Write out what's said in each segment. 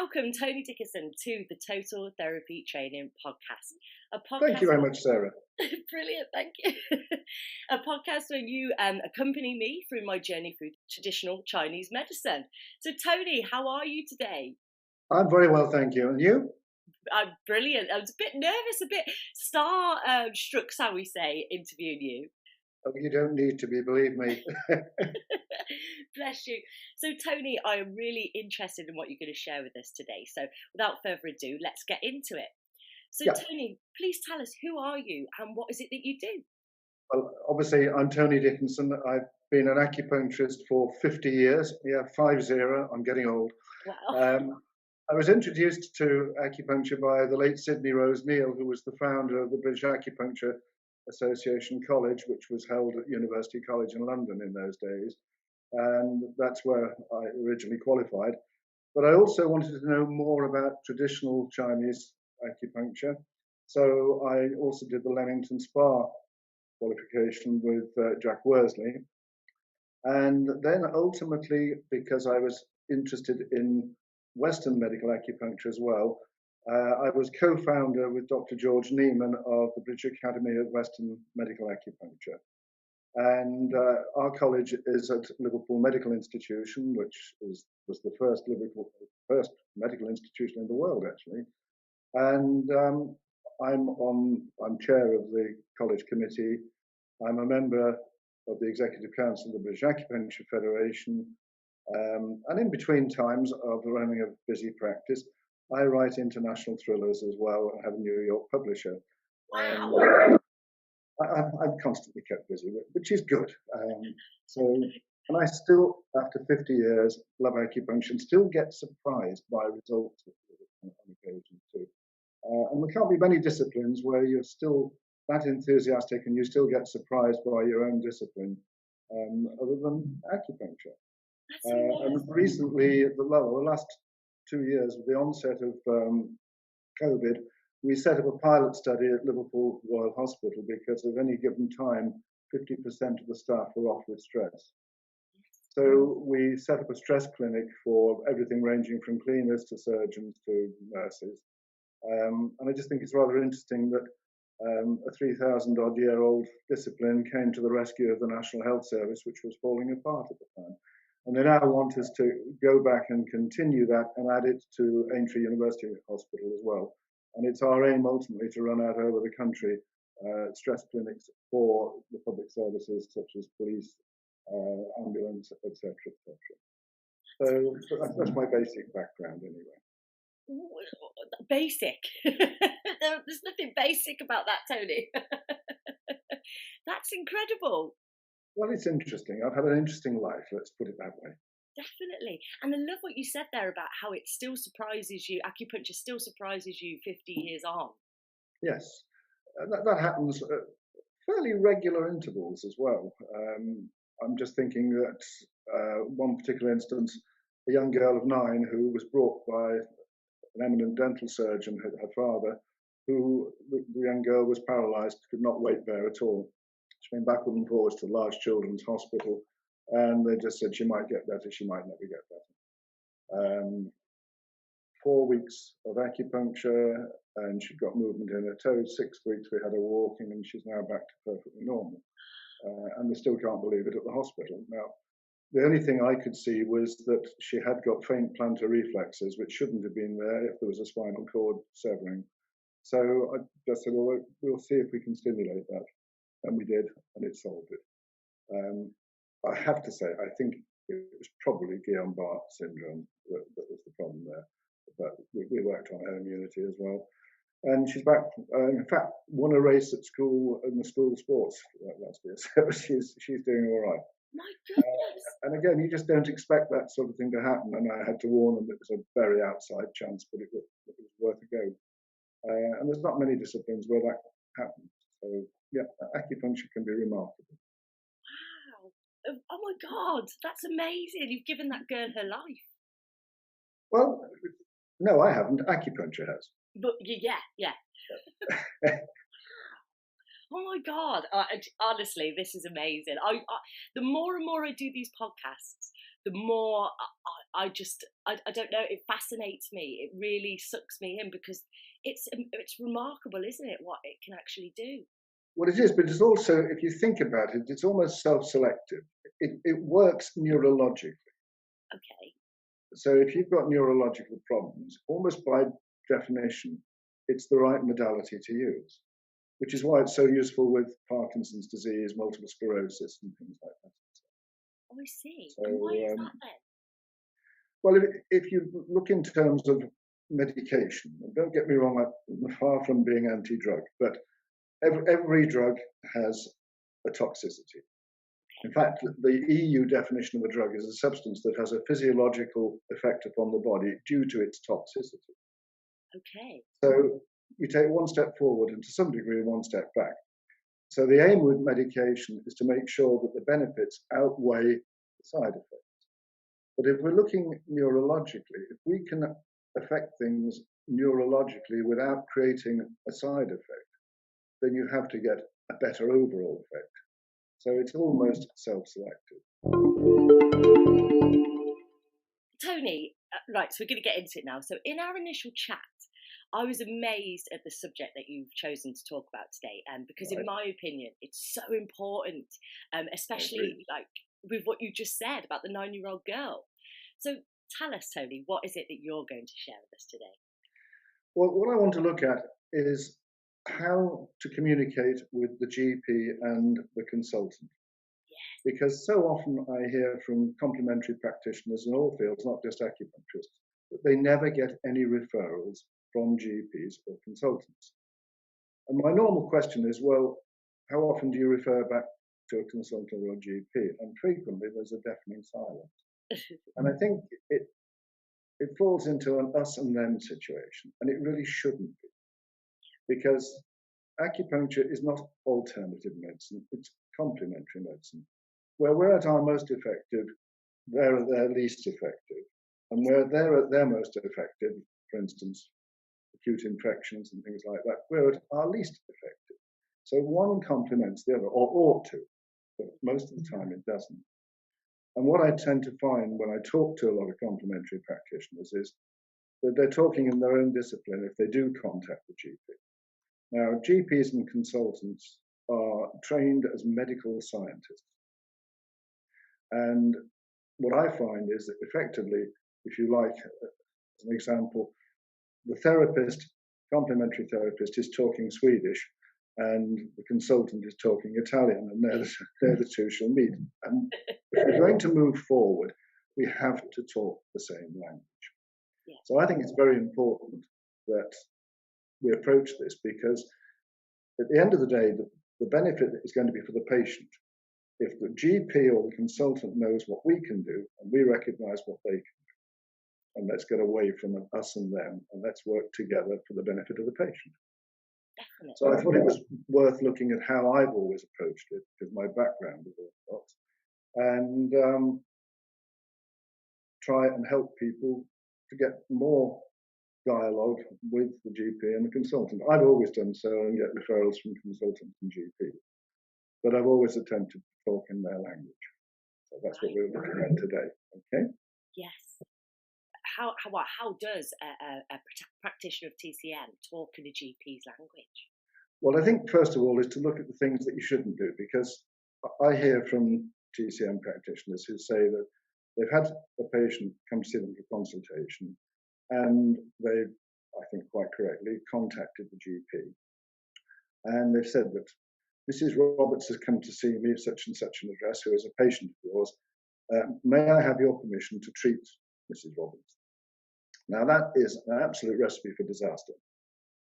welcome Tony Dickenson to the Total Therapy Training Podcast. Thank you very much, Sarah. Brilliant, thank you. A podcast where you accompany me through my journey through traditional Chinese medicine. So, Tony, how are you today? I'm very well, thank you. And you? I'm brilliant. I was a bit nervous, a bit star-struck, shall we say, interviewing you. Oh, you don't need to be, believe me. Bless you. So, Tony, I am really interested in what you're going to share with us today. So, without further ado, let's get into it. So, Yeah. Tony, please tell us, who are you and what is it that you do? Well, obviously, I'm Tony Dickenson. I've been an acupuncturist for 50 years. Yeah, 50. I'm getting old. Wow. I was introduced to acupuncture by the late Sidney Rose Neal, who was the founder of the British Acupuncture Association College, which was held at University College in London in those days. And that's where I originally qualified. But I also wanted to know more about traditional Chinese acupuncture. So I also did the Leamington Spa qualification with Jack Worsley. And then ultimately, because I was interested in Western medical acupuncture as well, I was co-founder with Dr. George Neiman of the British Academy of Western Medical Acupuncture. And our college is at Liverpool Medical Institution, which was the first medical institution in the world, actually. And I'm chair of the college committee. I'm a member of the executive council of the British Acupuncture Federation. And in between times of running a busy practice, I write international thrillers as well and have a New York publisher. Wow. I'm constantly kept busy, which is good. And I still, after 50 years, love acupuncture and still get surprised by results on occasion too. And there can't be many disciplines where you're still that enthusiastic and you still get surprised by your own discipline, other than acupuncture. And recently, the last 2 years, with the onset of COVID, we set up a pilot study at Liverpool Royal Hospital because at any given time, 50% of the staff were off with stress. So we set up a stress clinic for everything ranging from cleaners to surgeons to nurses. And I just think it's rather interesting that a 3,000-odd-year-old discipline came to the rescue of the National Health Service, which was falling apart at the time. And they now want us to go back and continue that and add it to Aintree University Hospital as well. And it's our aim ultimately to run out over the country stress clinics for the public services such as police, ambulance, etc., etc. So that's my basic background anyway. Basic. There's nothing basic about that, Tony. That's incredible. Well, it's interesting. I've had an interesting life, let's put it that way. Definitely. And I love what you said there about how it still surprises you, acupuncture still surprises you 50 years on. Yes, that happens at fairly regular intervals as well. I'm just thinking that one particular instance, a young girl of 9 who was brought by an eminent dental surgeon, her father, who the young girl was paralysed, could not weight bear at all. She went backward and forwards to a large children's hospital, and they just said she might get better, she might never get better. 4 weeks of acupuncture, and she got movement in her toes. 6 weeks we had her walking, and she's now back to perfectly normal. And they still can't believe it at the hospital. Now, the only thing I could see was that she had got faint plantar reflexes, which shouldn't have been there if there was a spinal cord severing. So I just said, well, we'll see if we can stimulate that. And we did, and it solved it. I have to say, I think it was probably Guillain-Barré syndrome that was the problem there. But we worked on her immunity as well. And she's back, in fact, won a race at school in the school sports last year. So she's doing all right. My goodness. And again, you just don't expect that sort of thing to happen. And I had to warn them it was a very outside chance, but it was worth a go. And there's not many disciplines where that happens. So yeah, acupuncture can be remarkable. Wow. Oh my God, that's amazing. You've given that girl her life. Well, no, I haven't. Acupuncture has. But yeah. Oh my God. Honestly, this is amazing. The more and more I do these podcasts, the more I don't know, it fascinates me. It really sucks me in because it's remarkable, isn't it, what it can actually do? Well, it is, but it's also, if you think about it, it's almost self-selective. It works neurologically. Okay. So if you've got neurological problems, almost by definition, it's the right modality to use, which is why it's so useful with Parkinson's disease, multiple sclerosis, and things like that. Oh, I see. So, And why is that then? well, if you look in terms of medication, and don't get me wrong, I'm far from being anti-drug, but every drug has a toxicity. In fact, the EU definition of a drug is a substance that has a physiological effect upon the body due to its toxicity. Okay. So you take one step forward and to some degree one step back. So the aim with medication is to make sure that the benefits outweigh the side effects. But if we're looking neurologically, if we can affect things neurologically without creating a side effect, then you have to get a better overall effect. So it's almost self-selective. Tony, right, so we're going to get into it now. So in our initial chat, I was amazed at the subject that you've chosen to talk about today, because in my opinion, it's so important, especially like with what you just said about the 9-year-old girl. So tell us, Tony, what is it that you're going to share with us today? Well, what I want to look at is how to communicate with the GP and the consultant. Because so often I hear from complementary practitioners in all fields, not just acupuncturists, that they never get any referrals from GPs or consultants. And my normal question is, well, how often do you refer back to a consultant or a GP? And frequently there's a deafening silence. And I think it falls into an us and them situation, and it really shouldn't be. Because acupuncture is not alternative medicine, it's complementary medicine. Where we're at our most effective, they're at their least effective. And where they're at their most effective, for instance, acute infections and things like that, we're at our least effective. So one complements the other, or ought to, but most of the time it doesn't. And what I tend to find when I talk to a lot of complementary practitioners is that they're talking in their own discipline if they do contact the GP. Now, GPs and consultants are trained as medical scientists. And what I find is that effectively, if you like, as an example, the therapist, complementary therapist, is talking Swedish and the consultant is talking Italian, and they're the two shall meet. And if we're going to move forward, we have to talk the same language. Yeah. So I think it's very important that we approach this, because at the end of the day, the benefit is going to be for the patient. If the GP or the consultant knows what we can do and we recognize what they can do, and let's get away from us and them, and let's work together for the benefit of the patient. Definitely. So I thought it was worth looking at how I've always approached it, because my background is orthodox, and try and help people to get more dialogue with the GP and the consultant. I've always done so and get referrals from consultants and GPs, but I've always attempted to talk in their language. So that's what we're looking at today. Okay? Yes. How does a practitioner of TCM talk in a GP's language? Well, I think first of all is to look at the things that you shouldn't do, because I hear from TCM practitioners who say that they've had a patient come to see them for consultation, and they've, I think quite correctly, contacted the GP, and they've said that Mrs. Roberts has come to see me at such and such an address, who is a patient of yours. May I have your permission to treat Mrs. Roberts? Now that is an absolute recipe for disaster,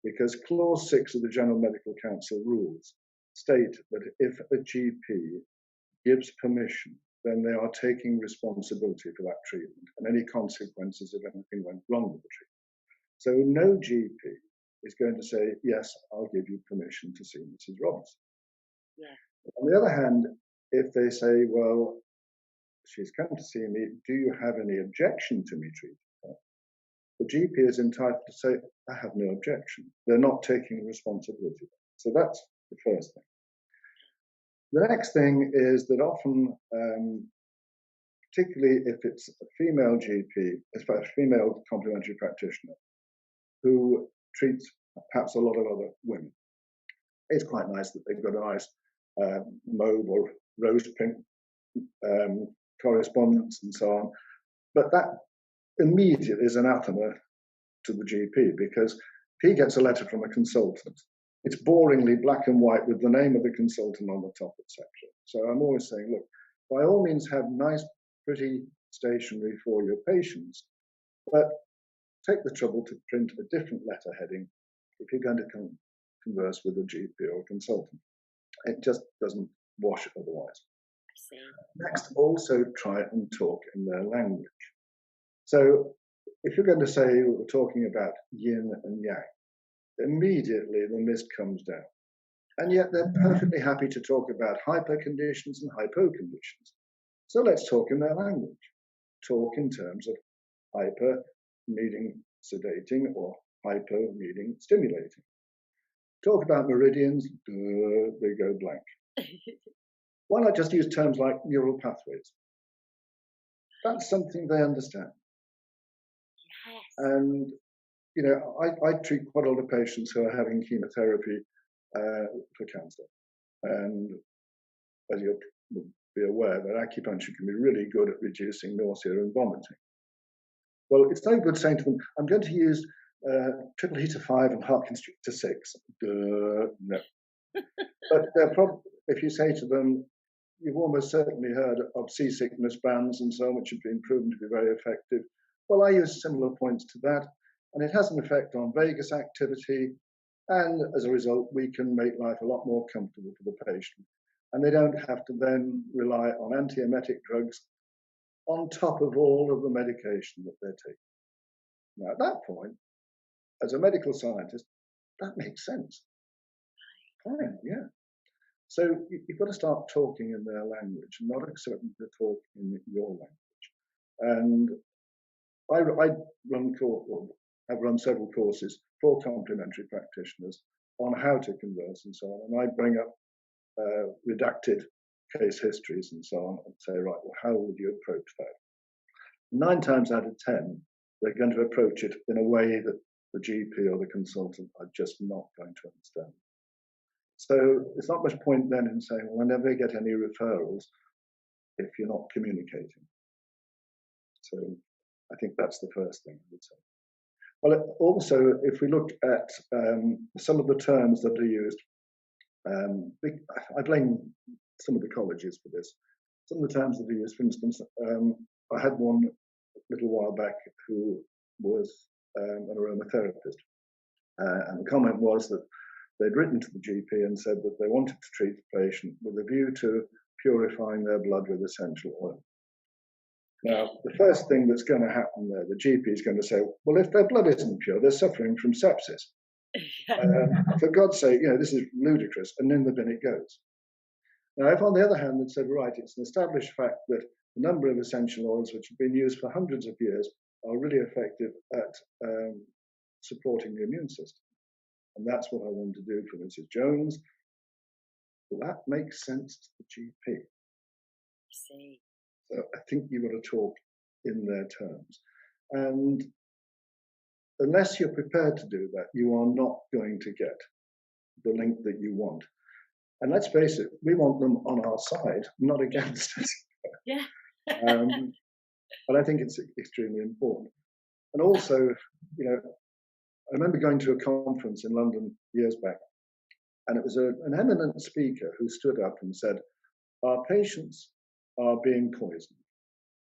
because clause 6 of the General Medical Council rules state that if a GP gives permission, then they are taking responsibility for that treatment and any consequences if anything went wrong with the treatment. So no GP is going to say, yes, I'll give you permission to see Mrs. Roberts. Yeah. On the other hand, if they say, well, she's come to see me, do you have any objection to me treating her? The GP is entitled to say, I have no objection. They're not taking responsibility. So that's the first thing. The next thing is that often, particularly if it's a female GP, a female complementary practitioner, who treats perhaps a lot of other women, it's quite nice that they've got a nice mauve or rose pink correspondence and so on. But that immediately is anathema to the GP, because if he gets a letter from a consultant, it's boringly black and white with the name of the consultant on the top, etc. So I'm always saying, look, by all means have nice, pretty stationery for your patients, but take the trouble to print a different letter heading if you're going to converse with a GP or a consultant. It just doesn't wash otherwise. I see. Next, also try and talk in their language. So if you're going to say we're talking about yin and yang, immediately the mist comes down. And yet they're perfectly happy to talk about hyper conditions and hypo conditions. So let's talk in their language. Talk in terms of hyper meaning sedating or hypo meaning stimulating. Talk about meridians, they go blank. Why not just use terms like neural pathways? That's something they understand. Yes. And, you know, I treat quite a lot of patients who are having chemotherapy for cancer. And as you'll be aware, that acupuncture can be really good at reducing nausea and vomiting. Well, it's no good saying to them, I'm going to use triple heater 5 and heart constrictor 6. No. But if you say to them, you've almost certainly heard of seasickness bands and so on, which have been proven to be very effective. Well, I use similar points to that, and it has an effect on vagus activity, and as a result, we can make life a lot more comfortable for the patient. And they don't have to then rely on antiemetic drugs on top of all of the medication that they're taking. Now, at that point, as a medical scientist, that makes sense. Fine, yeah. So you've got to start talking in their language, not accepting to talk in your language. And I have run several courses for complementary practitioners on how to converse and so on. And I bring up redacted case histories and so on and say, right, well, how would you approach that? 9 times out of 10, they're going to approach it in a way that the GP or the consultant are just not going to understand. So it's not much point then in saying, well, I never get any referrals if you're not communicating. So I think that's the first thing I would say. Well, also, if we look at some of the terms that are used, I blame some of the colleges for this. Some of the terms that are used, for instance, I had one a little while back who was an aromatherapist. And the comment was that they'd written to the GP and said that they wanted to treat the patient with a view to purifying their blood with essential oil. Now, the first thing that's going to happen there, the GP is going to say, well, if their blood isn't pure, they're suffering from sepsis. For God's sake, you know, this is ludicrous, and in the bin it goes. Now, if on the other hand they'd said, right, it's an established fact that a number of essential oils which have been used for hundreds of years are really effective at supporting the immune system. And that's what I want to do for Mrs. Jones. Well, that makes sense to the GP. I see. So I think you've got to talk in their terms. And unless you're prepared to do that, you are not going to get the link that you want. And let's face it, we want them on our side, not against us. Yeah. But I think it's extremely important. And also, you know, I remember going to a conference in London years back, and it was an eminent speaker who stood up and said, our patients are being poisoned.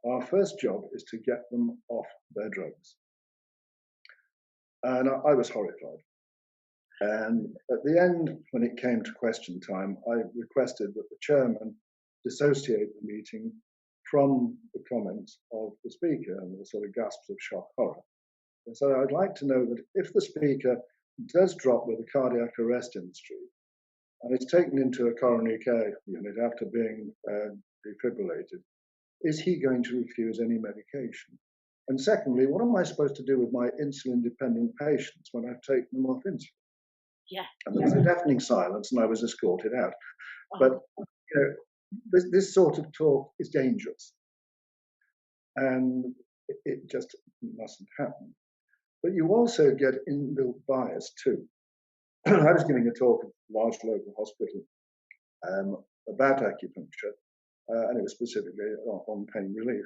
Our first job is to get them off their drugs. And I was horrified. And at the end, when it came to question time, I requested that the chairman dissociate the meeting from the comments of the speaker, and there were sort of gasps of shock horror. And so I'd like to know that if the speaker does drop with a cardiac arrest in the street, and is taken into a coronary care unit after being defibrillated, is he going to refuse any medication? And secondly, what am I supposed to do with my insulin-dependent patients when I've taken them off insulin? Yeah. And there was a deafening silence, and I was escorted out. But Oh, this sort of talk is dangerous, and it just mustn't happen. But you also get inbuilt bias too. I was giving a talk at a large local hospital about acupuncture, and it was specifically on pain relief.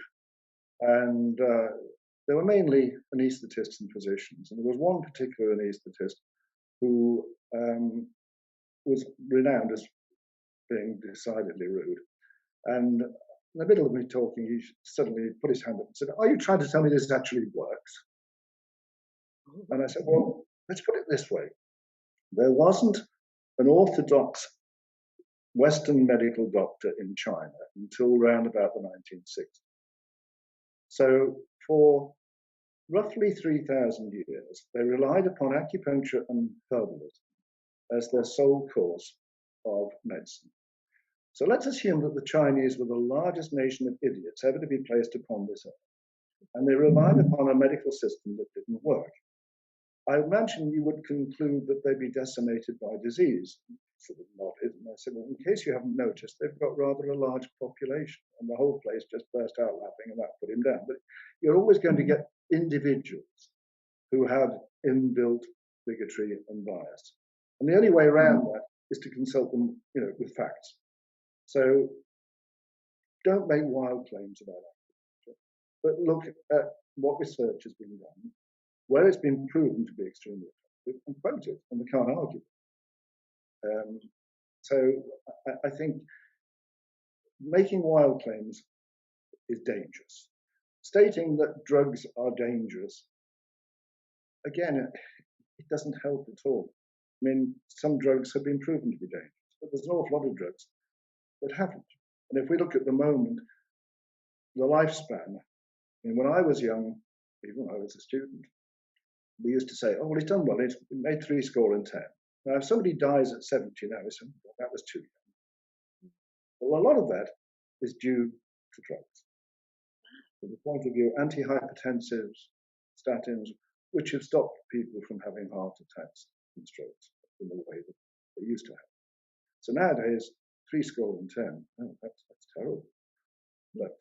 And there were mainly anaesthetists and physicians, and there was one particular anaesthetist who was renowned as being decidedly rude. And in the middle of me talking, he suddenly put his hand up and said, "Are you trying to tell me this actually works?" And I said, "Well, let's put it this way. There wasn't an orthodox Western medical doctor in China until around about the 1960s. So for roughly 3,000 years, they relied upon acupuncture and herbalism as their sole course of medicine. So let's assume that the Chinese were the largest nation of idiots ever to be placed upon this earth, and they relied upon a medical system that didn't work. I imagine you would conclude that they'd be decimated by disease. Sort of nodded, and I said, well, in case you haven't noticed, they've got rather a large population, and the whole place just burst out laughing, and that put him down. But you're always going to get individuals who have inbuilt bigotry and bias, and the only way around that is to consult them, with facts. So don't make wild claims about acupuncture, but look at what research has been done, where it's been proven to be extremely effective, and quote it, and we can't argue. So I think making wild claims is dangerous. Stating that drugs are dangerous, again, it doesn't help at all. I mean, some drugs have been proven to be dangerous, but there's an awful lot of drugs that haven't. And if we look at the moment, the lifespan, when I was young, even when I was a student, we used to say, oh, well, he's done well, he's made 70. Now, if somebody dies at 70 now, well, that was too young. Well, a lot of that is due to drugs. From the point of view, antihypertensives, statins, which have stopped people from having heart attacks and strokes in the way that they used to have. So nowadays, 70, that's terrible. But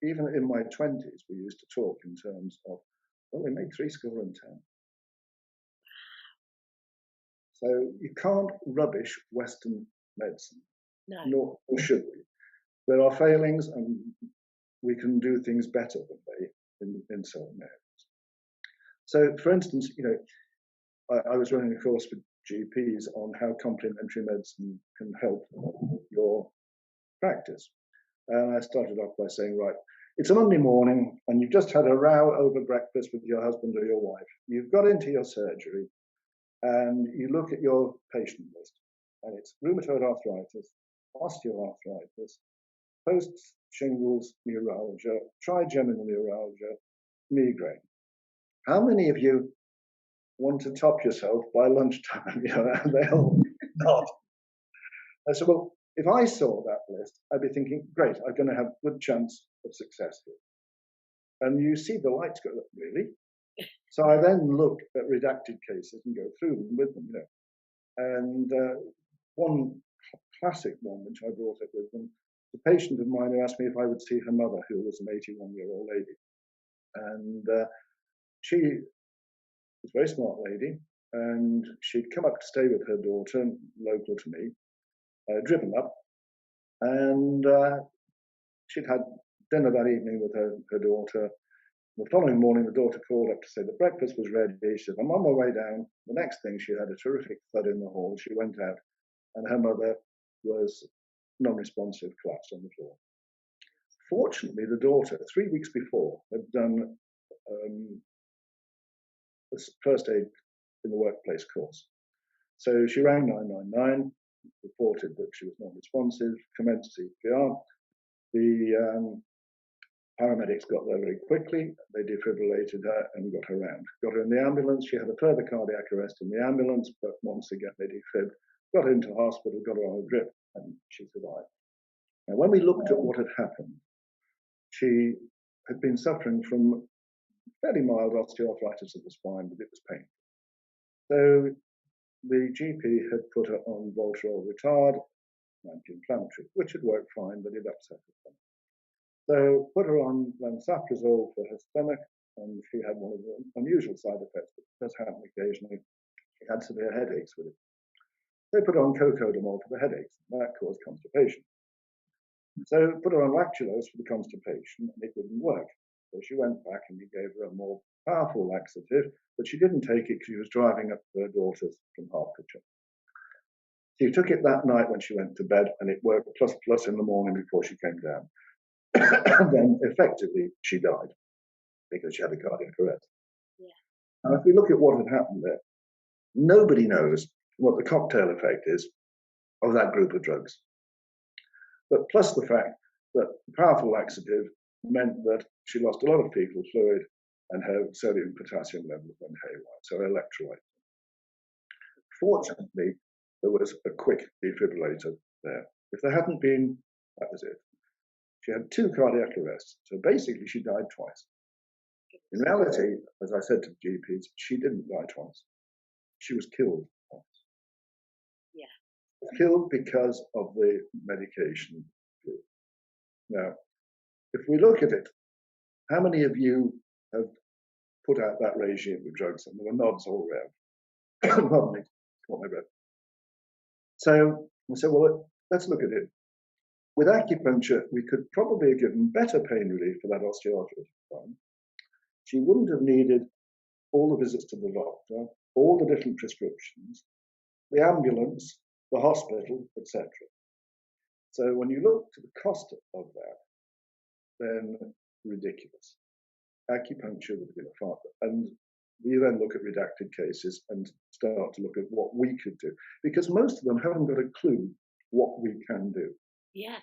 even in my 20s, we used to talk in terms of, well, they made 70. So you can't rubbish Western medicine, no. nor should we. There are failings, and we can do things better than they in certain areas. So, for instance, I was running a course for GPs on how complementary medicine can help your practice. And I started off by saying, right, it's a Monday morning, and you've just had a row over breakfast with your husband or your wife. You've got into your surgery, and you look at your patient list, and it's rheumatoid arthritis, osteoarthritis, post-shingles neuralgia, trigeminal neuralgia, migraine. How many of you want to top yourself by lunchtime? And they all nod. I said, well, if I saw that list, I'd be thinking, great, I'm going to have a good chance of success here. And you see the lights go up, really? So I then look at redacted cases and go through them with them, And one classic one, which I brought up with them, a patient of mine who asked me if I would see her mother, who was an 81-year-old lady. And she was a very smart lady, and she'd come up to stay with her daughter, local to me, driven up, and she'd had dinner that evening with her daughter. The following morning, the daughter called up to say that breakfast was ready. She said, I'm on my way down. The next thing, she had a terrific thud in the hall. She went out, and her mother was non-responsive, collapsed on the floor. Fortunately, the daughter, 3 weeks before, had done a first aid in the workplace course. So she rang 999, reported that she was non-responsive, commenced CPR. The paramedics got there very quickly. They defibrillated her and got her around. Got her in the ambulance. She had a further cardiac arrest in the ambulance, but once again they defibbed. Got her into hospital, got her on a drip, and she survived. Now, when we looked at what had happened, she had been suffering from fairly mild osteoarthritis of the spine, but it was painful. So the GP had put her on Voltarol retard, anti-inflammatory, which had worked fine, but it upset her stomach. So put her on lansoprazole for her stomach, and she had one of the unusual side effects that does happen occasionally. She had severe headaches with it. They put her on cocodamol for the headaches, and that caused constipation. So put her on lactulose for the constipation, and it didn't work. So she went back and he gave her a more powerful laxative, but she didn't take it because she was driving up to her daughter's from Hertfordshire. She took it that night when she went to bed, and it worked plus in the morning before she came down. And then effectively she died because she had a cardiac arrest. Yeah. Now, if we look at what had happened there, nobody knows what the cocktail effect is of that group of drugs. But plus the fact that powerful laxative meant that she lost a lot of fecal fluid and her sodium potassium levels went haywire, so her electrolytes. Fortunately, there was a quick defibrillator there. If there hadn't been, that was it. She had 2 cardiac arrests, so basically she died twice. In reality, as I said to the GPs, she didn't die twice. She was killed twice. Yeah. Killed because of the medication. Now, if we look at it, how many of you have put out that regime of drugs? And there were nods all around. Pardon me, caught my breath. So we said, well, let's look at it. With acupuncture, we could probably have given better pain relief for that osteoarthritis. She wouldn't have needed all the visits to the doctor, all the different prescriptions, the ambulance, the hospital, etc. So when you look to the cost of that, then ridiculous. Acupuncture would have been a far better. And we then look at redacted cases and start to look at what we could do, because most of them haven't got a clue what we can do. Yeah.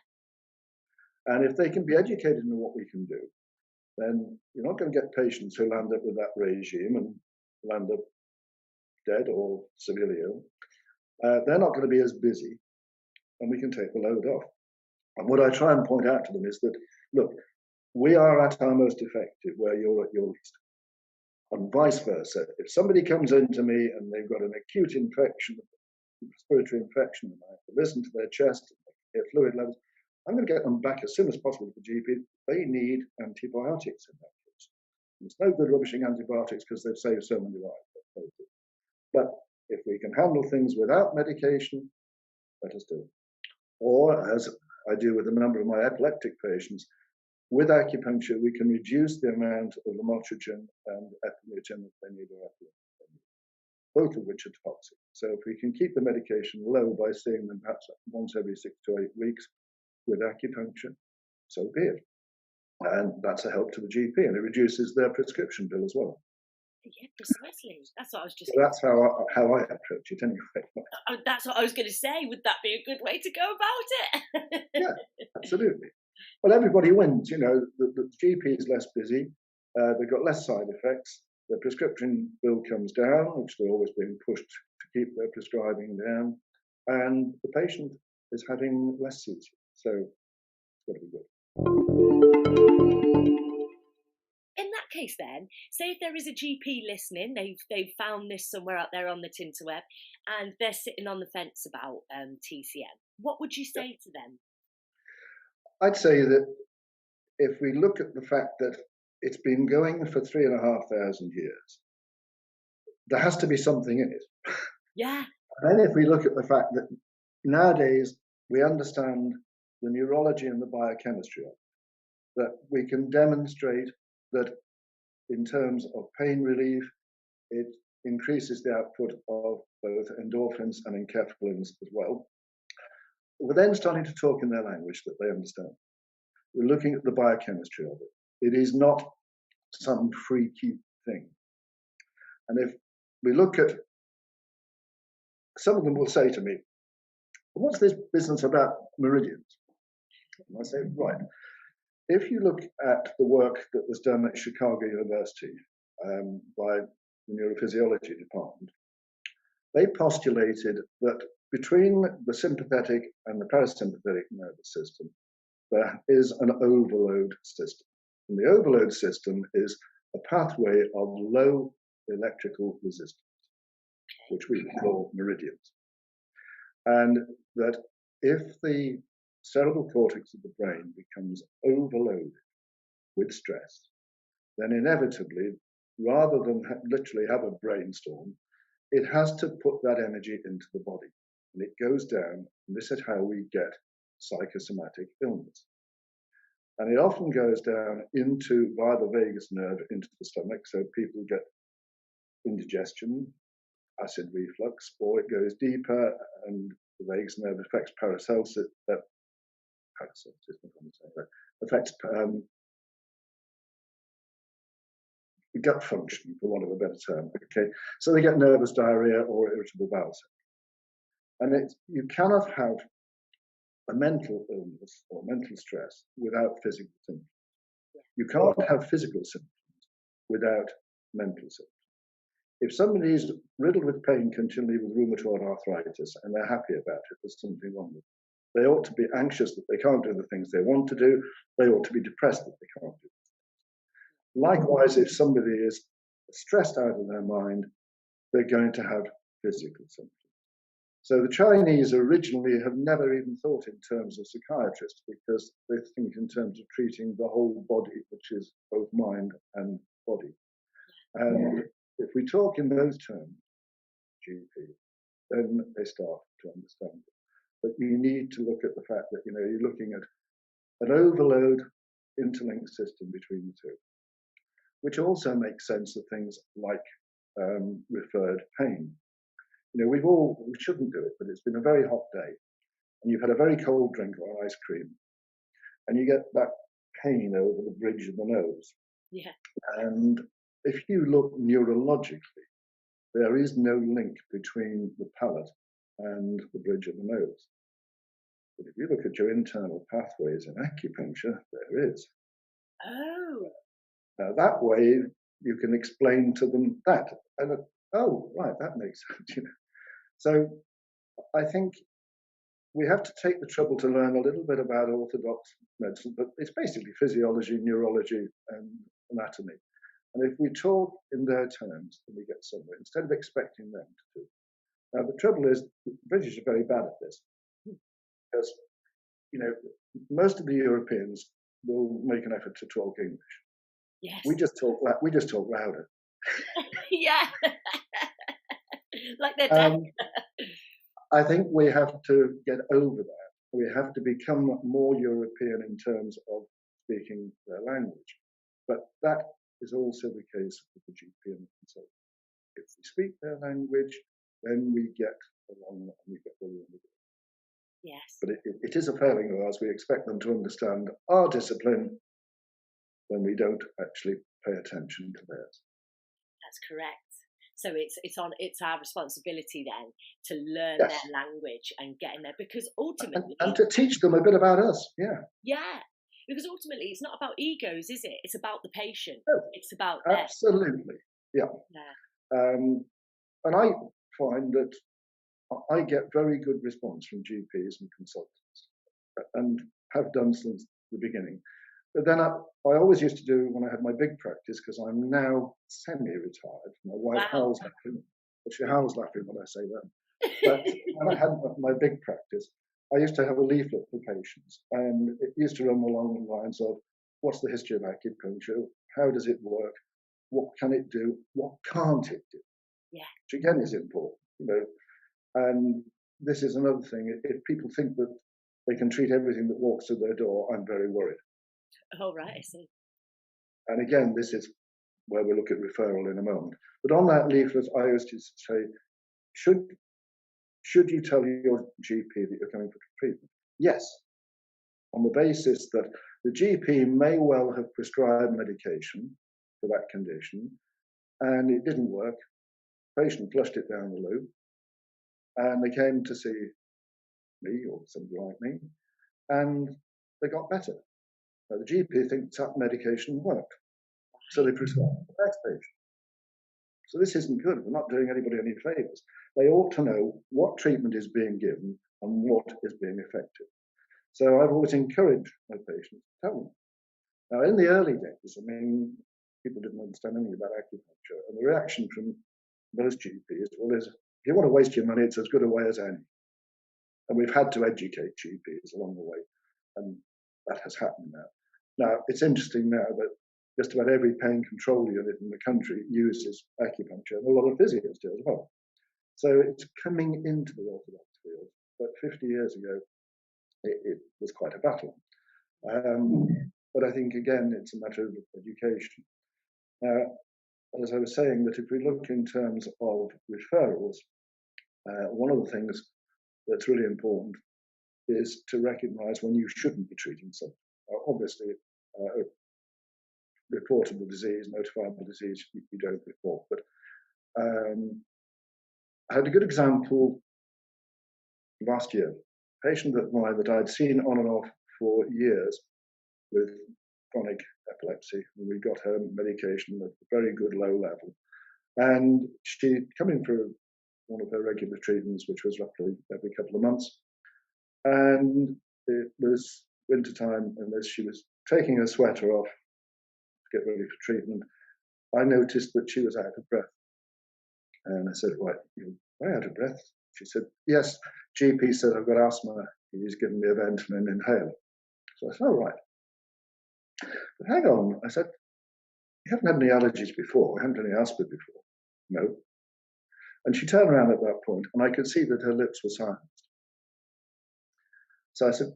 And if they can be educated in what we can do, then you're not going to get patients who land up with that regime and land up dead or severely ill. They're not going to be as busy, and we can take the load off. And what I try and point out to them is that, look, we are at our most effective where you're at your least. And vice versa. If somebody comes into me and they've got an acute infection, respiratory infection, and I have to listen to their chest and their fluid levels, I'm going to get them back as soon as possible to the GP. They need antibiotics in that case. It's no good rubbishing antibiotics because they've saved so many lives. But if we can handle things without medication, let us do it. Or, as I do with a number of my epileptic patients, with acupuncture, we can reduce the amount of lamotrigine and epinephrine that they need, both of which are toxic. So if we can keep the medication low by seeing them perhaps once every 6 to 8 weeks with acupuncture, so be it. And that's a help to the GP, and it reduces their prescription bill as well. Yeah, precisely. That's what I was just. So that's how I approach it anyway. That's what I was going to say. Would that be a good way to go about it? Yeah, absolutely. Well, everybody wins. You know, the GP is less busy. They've got less side effects. The prescription bill comes down, which they're always being pushed to keep their prescribing down, and the patient is having less seizures. So it's got to be good. In that case, then, say if there is a GP listening, they've found this somewhere out there on the Tinterweb, and they're sitting on the fence about TCM. What would you say to them? I'd say that if we look at the fact that it's been going for 3,500 years, there has to be something in it. Yeah. And if we look at the fact that nowadays we understand the neurology and the biochemistry of it, that we can demonstrate that in terms of pain relief, it increases the output of both endorphins and enkephalins as well. We're then starting to talk in their language that they understand. We're looking at the biochemistry of it. It is not some freaky thing. And if we look at, some of them will say to me, what's this business about meridians? And I say, right, if you look at the work that was done at Chicago University by the neurophysiology department, they postulated that between the sympathetic and the parasympathetic nervous system, there is an overload system. And the overload system is a pathway of low electrical resistance. which we call meridians. And that if the cerebral cortex of the brain becomes overloaded with stress, then inevitably, rather than literally have a brainstorm, it has to put that energy into the body. And it goes down, and this is how we get psychosomatic illness. And it often goes down into, via the vagus nerve, into the stomach, so people get indigestion, acid reflux, or it goes deeper, and the vagus nerve affects paracelsus, affects gut function, for want of a better term. Okay, so they get nervous diarrhea or irritable bowel syndrome. And you cannot have a mental illness or mental stress without physical symptoms. You can't have physical symptoms without mental symptoms. If somebody is riddled with pain continually with rheumatoid arthritis and they're happy about it, there's something wrong with them. They ought to be anxious that they can't do the things they want to do. They ought to be depressed that they can't do them. Likewise, if somebody is stressed out of their mind, they're going to have physical symptoms. So the Chinese originally have never even thought in terms of psychiatrists, because they think in terms of treating the whole body, which is both mind and body. And if we talk in those terms, GP, then they start to understand it. But you need to look at the fact that, you're looking at an overload interlinked system between the two, which also makes sense of things like referred pain. We shouldn't do it, but it's been a very hot day, and you've had a very cold drink or ice cream, and you get that pain over the bridge of the nose. Yeah. And if you look neurologically, there is no link between the palate and the bridge of the nose. But if you look at your internal pathways in acupuncture, there is. Oh. Now that way you can explain to them that. And oh, right, that makes sense. So I think we have to take the trouble to learn a little bit about orthodox medicine, but it's basically physiology, neurology, and anatomy. And if we talk in their terms, then we get somewhere, instead of expecting them to do. Now, the trouble is, the British are very bad at this, because, most of the Europeans will make an effort to talk English. Yes. We just talk louder. Yeah. Like they're deaf. I think we have to get over that. We have to become more European in terms of speaking their language. But that is also the case with the GP and the consultant. If we speak their language, then we get along and we get where we want to go. Yes. But it is a failing of ours. We expect them to understand our discipline when we don't actually pay attention to theirs. That's correct. So it's our responsibility then to learn Yes. their language and get in there, because ultimately and to teach them a bit about us. Yeah, because ultimately it's not about egos, is it? It's about the patient. No, it's about absolutely. them. And I find that I get very good response from GPs and consultants, and have done since the beginning. But then I always used to do, when I had my big practice, because I'm now semi-retired. My wife howls laughing, but she howls laughing when I say that. But when I had my big practice, I used to have a leaflet for patients, and it used to run along the lines of, what's the history of acupuncture? How does it work? What can it do? What can't it do? Yeah. Which again is important, And this is another thing. If people think that they can treat everything that walks through their door, I'm very worried. Oh, right, I see. And again, this is where we'll look at referral in a moment. But on that leaflet, I used to say, should you tell your GP that you're coming for treatment? Yes, on the basis that the GP may well have prescribed medication for that condition, and it didn't work. The patient flushed it down the loo, and they came to see me or somebody like me, and they got better. Now, the GP thinks that medication worked, so they prescribe the next patient. So this isn't good. We're not doing anybody any favours. They ought to know what treatment is being given and what is being effective. So I've always encouraged my patients to tell them. Now, in the early days, people didn't understand anything about acupuncture, and the reaction from most GPs, well, if you want to waste your money, it's as good a way as any. And we've had to educate GPs along the way, and that has happened now. Now, it's interesting now that just about every pain control unit in the country uses acupuncture, and a lot of physios do as well. So it's coming into the orthodox field, but 50 years ago, it was quite a battle. But I think, again, it's a matter of education. As I was saying, that if we look in terms of referrals, one of the things that's really important is to recognize when you shouldn't be treating something. Obviously, reportable disease, notifiable disease, you don't report. But I had a good example last year. A patient of mine that I'd seen on and off for years with chronic epilepsy. We got her medication at a very good low level. And she'd come in for one of her regular treatments, which was roughly every couple of months. And it was winter time, and as she was taking her sweater off to get ready for treatment, I noticed that she was out of breath. And I said, "Right, you're way out of breath." She said, "Yes, GP said I've got asthma. He's given me a Ventolin inhaler." So I said, "Oh, right. But hang on," I said, "you haven't had any allergies before, you haven't had any asthma before." "No." And she turned around at that point, and I could see that her lips were silenced. So I said,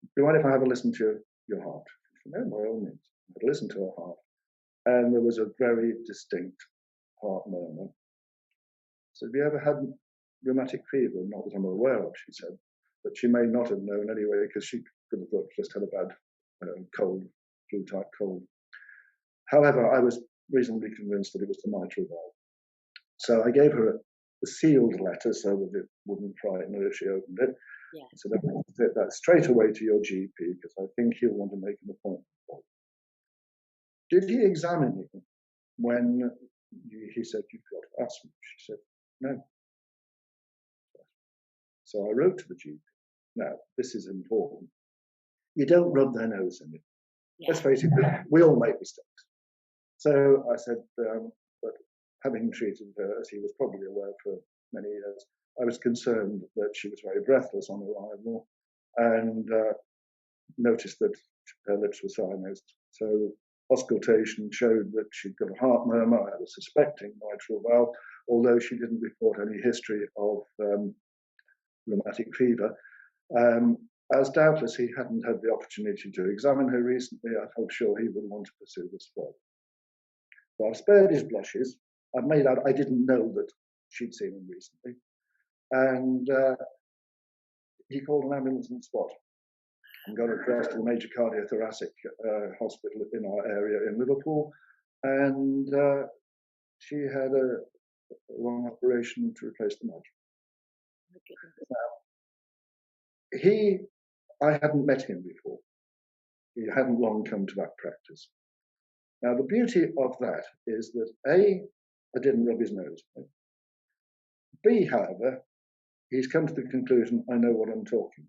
"Do you mind if I have a listen to your heart?" She said, "No, by all means." I listened to her heart, and there was a very distinct heart murmur. So, "Have you ever had rheumatic fever?" "Not that I'm aware of," she said. But she may not have known anyway, because she could have thought she just had a bad cold, flu-type cold. However, I was reasonably convinced that it was the mitral valve. So I gave her a sealed letter so that it wouldn't frighten her if she opened it. Yeah. I said, "Take that straight away to your GP, because I think he'll want to make an appointment for you." "Did he examine you when he said you've got asthma?" She said, "No." So I wrote to the GP. Now, this is important. You don't rub their nose in it. Yeah. Let's face it, we all make mistakes. So I said, but having treated her, as he was probably aware for many years, I was concerned that she was very breathless on arrival, and noticed that her lips were silenced. So auscultation showed that she'd got a heart murmur. I was suspecting mitral valve, although she didn't report any history of rheumatic fever. As doubtless he hadn't had the opportunity to examine her recently, I felt sure he would want to pursue this further. So I've spared his blushes. I've made out I didn't know that she'd seen him recently. And he called an ambulance on the spot and got her across to the major cardiothoracic hospital in our area in Liverpool. And she had a long operation to replace the mitral. Now, I hadn't met him before. He hadn't long come to that practice. Now, the beauty of that is that A, I didn't rub his nose. B, however, he's come to the conclusion, I know what I'm talking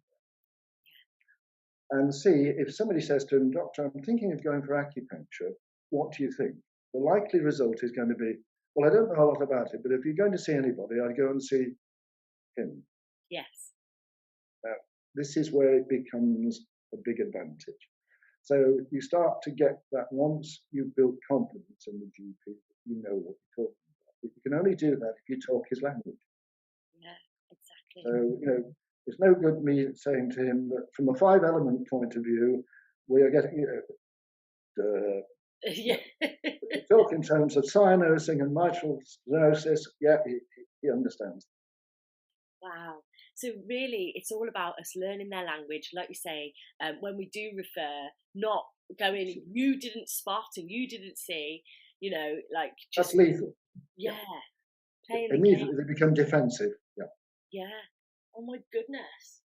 about. And C, if somebody says to him, "Doctor, I'm thinking of going for acupuncture, what do you think?" The likely result is going to be, "Well, I don't know a lot about it, but if you're going to see anybody, I'd go and see him." Yes. Now, this is where it becomes a big advantage. So you start to get that once you've built confidence in the GP, you know what you're talking about. But you can only do that if you talk his language. Yeah, exactly. So, there's no good me saying to him that from a 5-element point of view, we are getting, yeah. talk in terms of cyanosing and mitral stenosis, yeah, he understands. Wow. So really, it's all about us learning their language, like you say, when we do refer, not going, "You didn't spot and you didn't see," like just... That's lethal. Yeah. Immediately they become defensive. Yeah. Yeah. Oh my goodness.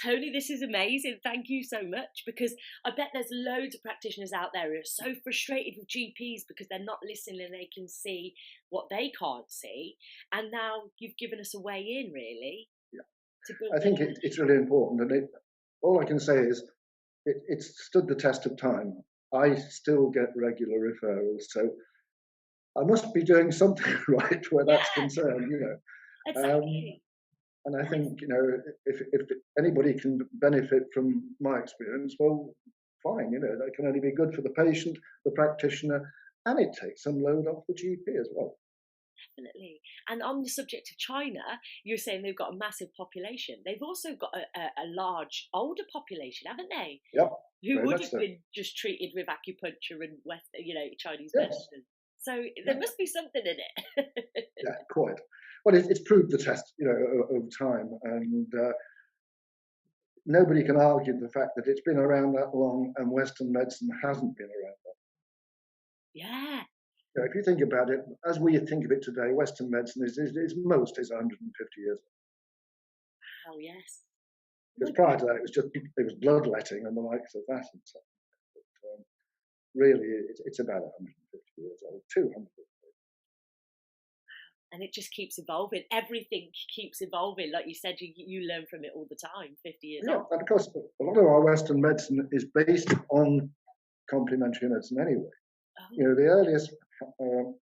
Tony, this is amazing. Thank you so much, because I bet there's loads of practitioners out there who are so frustrated with GPs because they're not listening and they can see what they can't see. And now you've given us a way in, really. I think it's really important, and all I can say is it's stood the test of time. I still get regular referrals, so I must be doing something right where that's concerned, Exactly. And I think, if anybody can benefit from my experience, well, fine. That can only be good for the patient, the practitioner, and it takes some load off the GP as well. Definitely. And on the subject of China, you're saying they've got a massive population. They've also got a large older population, haven't they? Yep. Who would have So. been just treated with acupuncture and Chinese Yes. medicine. So there must be something in it. Yeah, quite. Well, it's proved the test, over time, and nobody can argue the fact that it's been around that long and Western medicine hasn't been around that. Yeah. If you think about it, as we think of it today, Western medicine is 150 years old. Oh yes. Because prior to that, it was bloodletting and the likes of that and so on. But really, it's about 150 years old, 200. And it just keeps evolving. Everything keeps evolving. Like you said, you learn from it all the time, 50 years on. And of course, a lot of our Western medicine is based on complementary medicine anyway. Oh. The earliest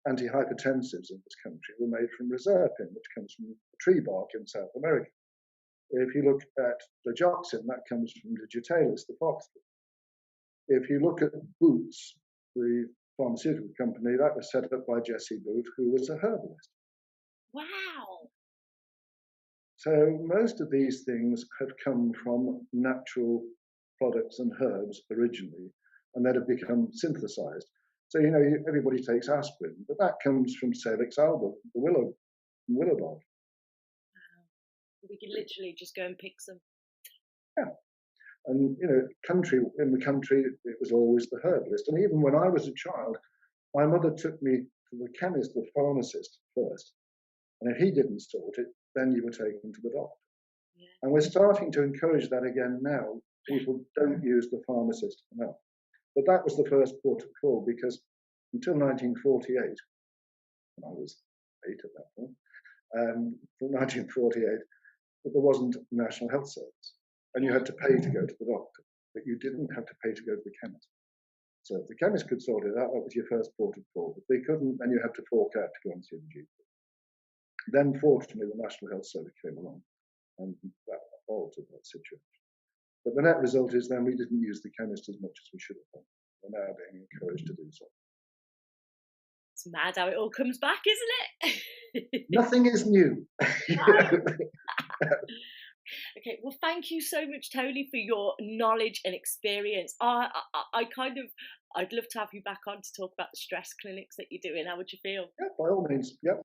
antihypertensives in this country were made from reserpine, which comes from tree bark in South America. If you look at digoxin, that comes from digitalis, the foxglove. If you look at Boots, the pharmaceutical company, that was set up by Jesse Booth, who was a herbalist. Wow. So most of these things have come from natural products and herbs originally, and that have become synthesized. So, everybody takes aspirin, but that comes from Salix alba, the willow bark. Wow. We can literally just go and pick some. Yeah. And, in the country, it was always the herbalist. And even when I was a child, my mother took me to the chemist, the pharmacist first. And if he didn't sort it, then you were taken to the doctor. Yeah. And we're starting to encourage that again now. People don't use the pharmacist enough. But that was the first port of call, because until 1948, and I was 8 at that point, from 1948, there wasn't a National Health Service. And you had to pay to go to the doctor, but you didn't have to pay to go to the chemist. So if the chemist could sort it out, that was your first port of call. If they couldn't, then you had to fork out to go and see the GP. Then, fortunately, the National Health Service came along, and that altered that situation. But the net result is then we didn't use the chemist as much as we should have done. We're now being encouraged to do so. It's mad how it all comes back, isn't it? Nothing is new. Okay, well, thank you so much, Tony, for your knowledge and experience. I'd love to have you back on to talk about the stress clinics that you're doing. How would you feel? Yeah, by all means. Yep.